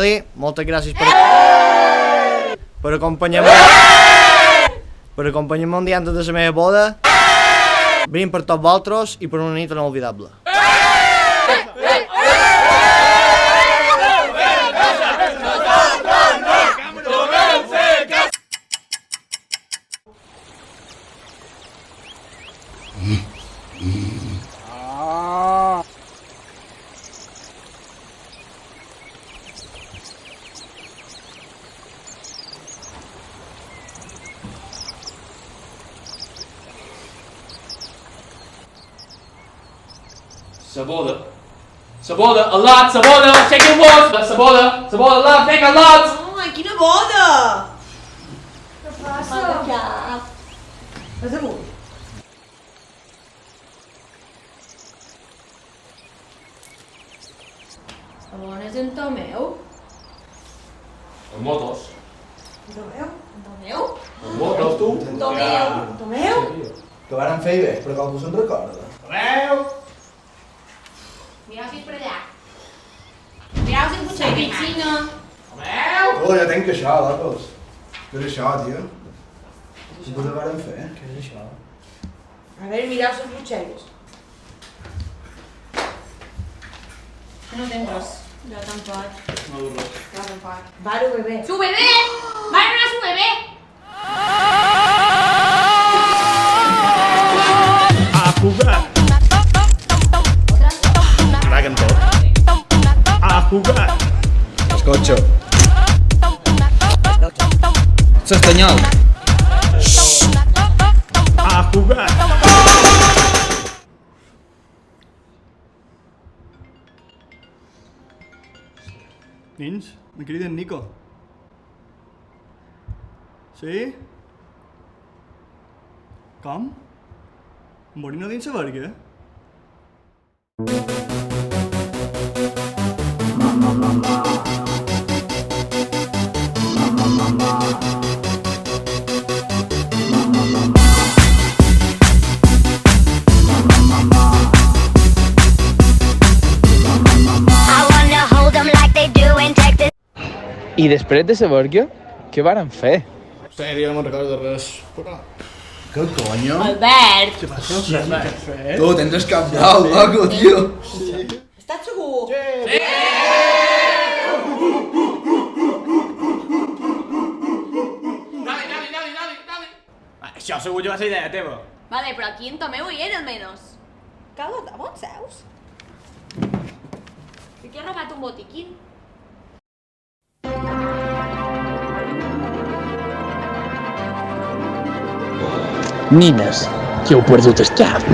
Emili, moltes gràcies per acompanyar-me un dia antes de la meva boda. Venim per tots vosaltres i per una nit inolvidable. Sa boda, al lot, sa boda, shake your walls, sa boda, al lot, vinga, al lot! Ai, quina boda! Què passa? Vas amunt. On és en Tomeu? En motos. Tomeu? Tomeu? En motos, tu? Tomeu? Tomeu? Que varen fer bé, però com se'n recorda. Tomeu! Mireu si és per allà. Mireu si potser hi piscina. Tomeu! Oh, ja tenc això, locos. Què és això, tio? Què us varen fer? Què és això? A veure, mireu les butxelles. No tens res. Jo tampoc. No dur res. Jo tampoc. Varo bebé. ¡Su bebé! ¡Va a ir a su bebé! A jugar, Traguen tot. a jugar, Escotxo. S'estanyol. a jugar. Nins, me criden Nico. Sí? Com? Morino dins la verga? I després de saber què varen fer? Hòstia, jo no me'n recordo de res. Què conyo? Albert! Què passa? Tu, tens el cap blau, loco, tio. Estàs segur? Dale. Això segur que va ser idea teva. Vale, però aquí en Tomeu hi era almenys. Carlota, on seus? I qui ha robat un botiquín? Nines, que heu perdut el cap.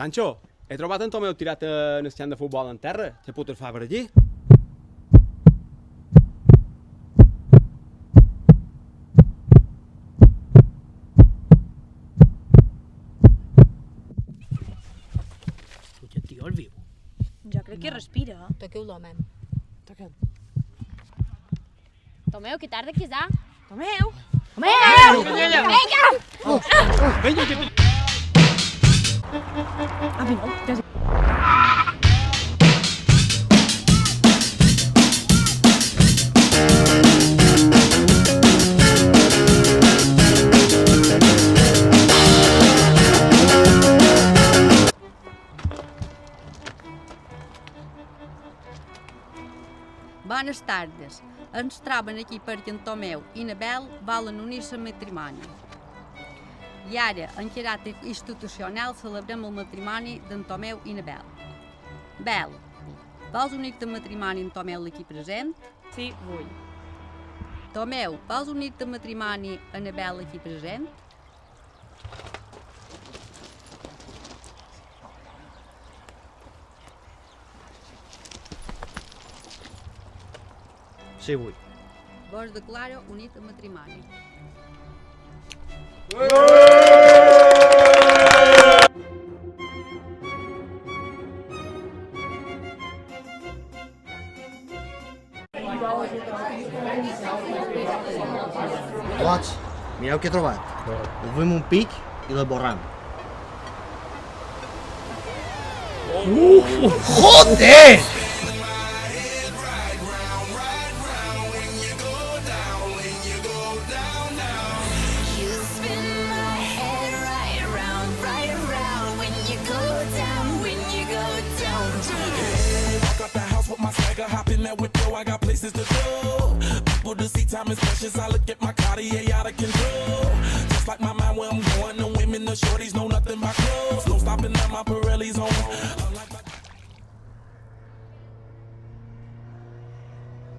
Sancho, he trobat en Tomeu tirat en el camp de futbol en terra. Què puto fa per allí? El tio és viu. Jo crec que respira. Toqueu-lo, mem. Toqueu. Tomeu, que tarda que ja. Tomeu! Tomeu! Vinga! A mi no, ja sé. Bones tardes. Ens troben aquí perquè en Tomeu i na Bel volen unir-se en matrimoni. I ara, en caràcter institucional, celebrem el matrimoni d'en Tomeu i na Bel. Bel, vols unir-te en matrimoni en Tomeu aquí present? Sí, vull. Tomeu, vols unir-te en matrimoni a na Bel aquí present? Sí, vull. vos declaro unit en matrimoni. Lots, mireu què he trobat. Obrim un pic i l'esborram. Joder! I got places to go. People to see, time is precious. I look at my Cartier out of control. Just like my mind where I'm going. The women, the shorties know nothing but clothes. No stopping at my Pirelli's on.